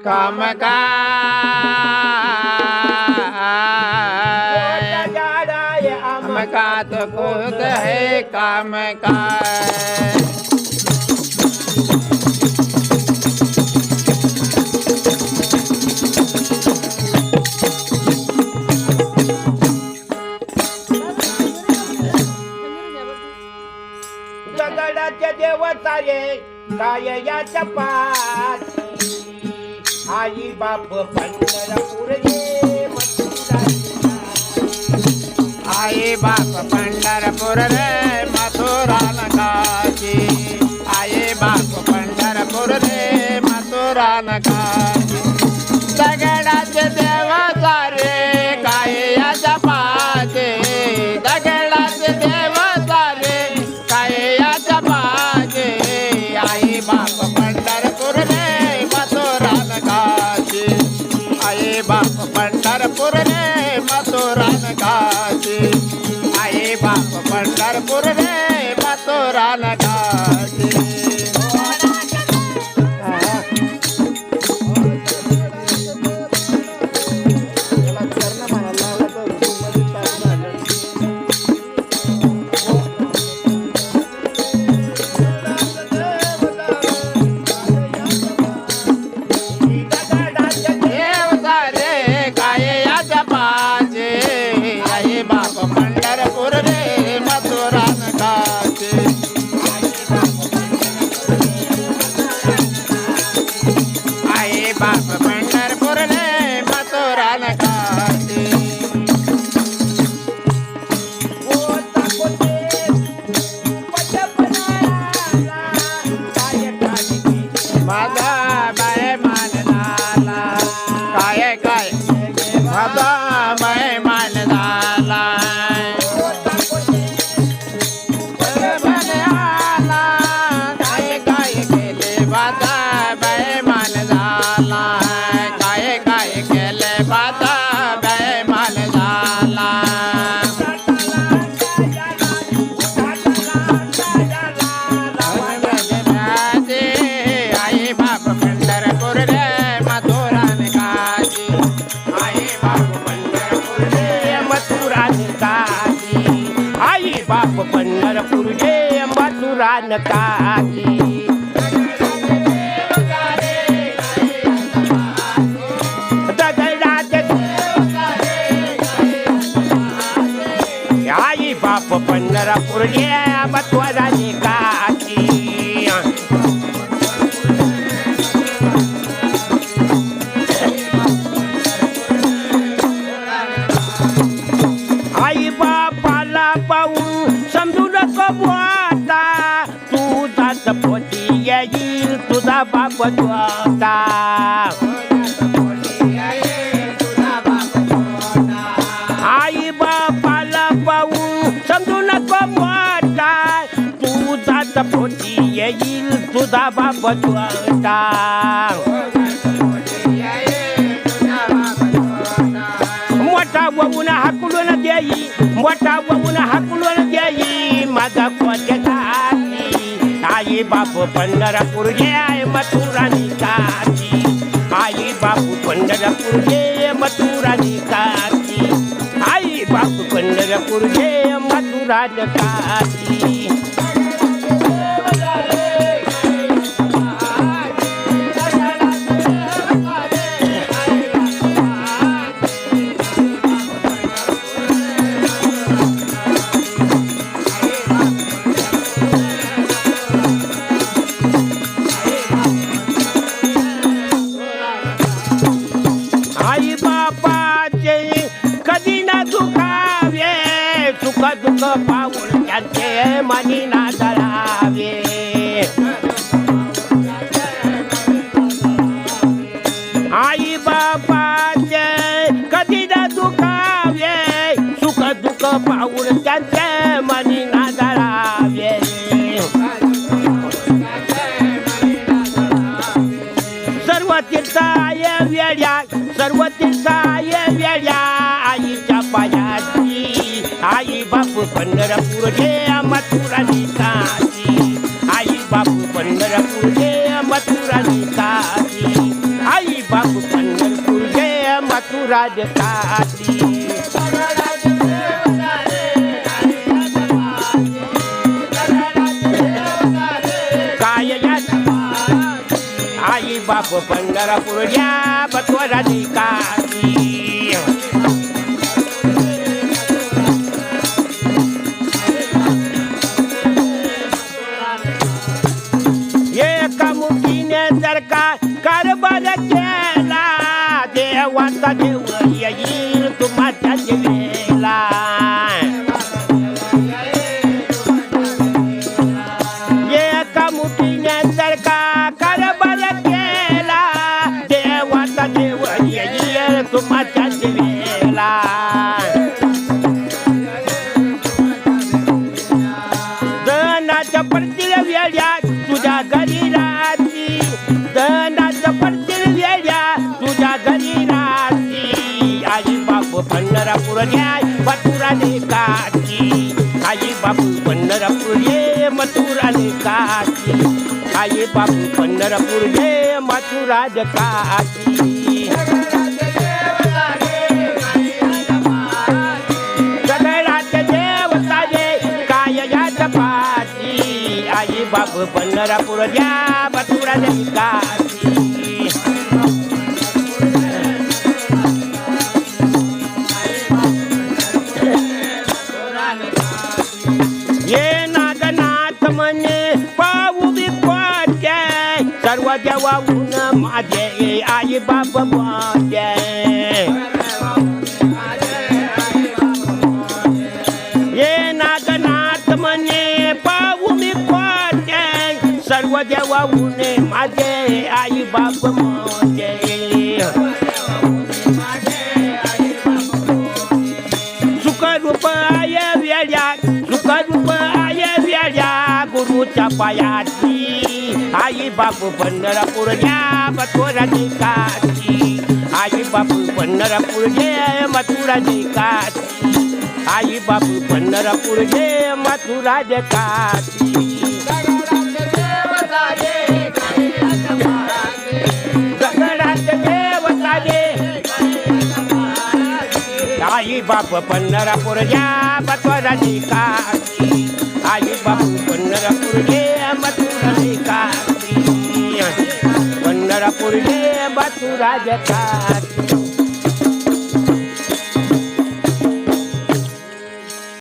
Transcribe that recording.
काम काय अमकात खुद है काम काय दगडाचे देव सारे काय याच्या पाठी आई बाप पंढरपूर रे आई बाप पंढरपूर रे मथुरा नकाशी आई बाप पंढरपूर रे मथुरा नकाशी दगडाचे देव सारे काय याच्या पाठी दगडाचे देव सारे काय याच्या पाठी आई बाप पंढरपूर रे मथुरा नकाशी आई बाप पंढरपूर रे मथुरा नकाशी आई बाप पंढरपूर रे मथुरा नकाशी बाप पंढरपूर रे मथुरा नकाशी माझा बाय मानला काय काय माझा बाय मानला काय काय केले माझा बाय मानला काय काय केले माझा बाय मानला आई बाप पंढरपूर रे मथुरा नकाशी आई बाप पंढरपूर रे मथुरा नकाशी आई बाप पंढरपूर रे मथुरा नकाशी आई बाप पंढरपूर रे मथुरा नकाशी आई बापाला पाहून समजू नको आता तुझा सपोटी येईल तुझा बाप आता आई बापाला पाहून समजू नको आता तुझा सपोटी येईल तुझा बाप आता मोठा वळून हाकलून देई मोठा वळून हाकलून देई माझा कोट्याचा आई बाप पंढरपूर रे मथुरा नकाशी आई बाप पंढरपूर रे मथुरा नकाशी आई बाप पंढरपूर रे मथुरा नकाशी आई बापाचे कधी ना दुखावे सुख दुःख पाहून त्यांचे मनी ना जळावे आई बापाचे कधी ना दुखावे सुख दुःख पाहून त्यांचे मनी ना जळावे सर्व तीर्थाय वेड्या सर्व तीर्थाय वेड्या आईच्या पायाची आई बापू पंढरपूर रे मथुरा नकाशी आई बापू पंढरपूर रे मथुरा नकाशी आई बापू मथुराज काशी काय आई बाप पंढरपूरच्या मथुराजी काशी एका मुठीने जर का कारभार केला देवाचा देव येईल तुम्हाला जीवेला एका मुठीने जर का कारभार केला देवाचा देव येईल तुम्हाला जीवेला दनाच्या पडतील वेळ्या तुझ्या घरी राहती दनाच्या पडतील वेळ्या तुझ्या घरी राहती आई बाप पंढरपूर न्याय मथुराने काशी आई बापू पंढरपूर ये मथुराने काशी आई बापू पंढरपूर ये मथुराज काशी सगळ्यात देवता दे काय यात पाशी आई बाप पंढरपूर या मथुराने काशी ये नागनाथ म्हणे पाहू बिपट्या सर्व देवाहून माझे आई बाप माझे ये नागनाथ म्हणे पाहू बिपट्या सर्व देवाहून माझे आई बाप माझे सुखरूप आय वेड्या सुखरूप आय वेड्या गुरुच्या पायाची आई बापू पंढरपूर या मथुराजी काशी आई बापू पंढरपूर ये मथुराजी काशी आई बापू पंढरपूर ये मथुराज काशी आई बाप पंढरपूर या मथुराजी काशी आई बापू पंढरपूर ये मथुराजी काशी पंढरपूर ये मथुराज काशी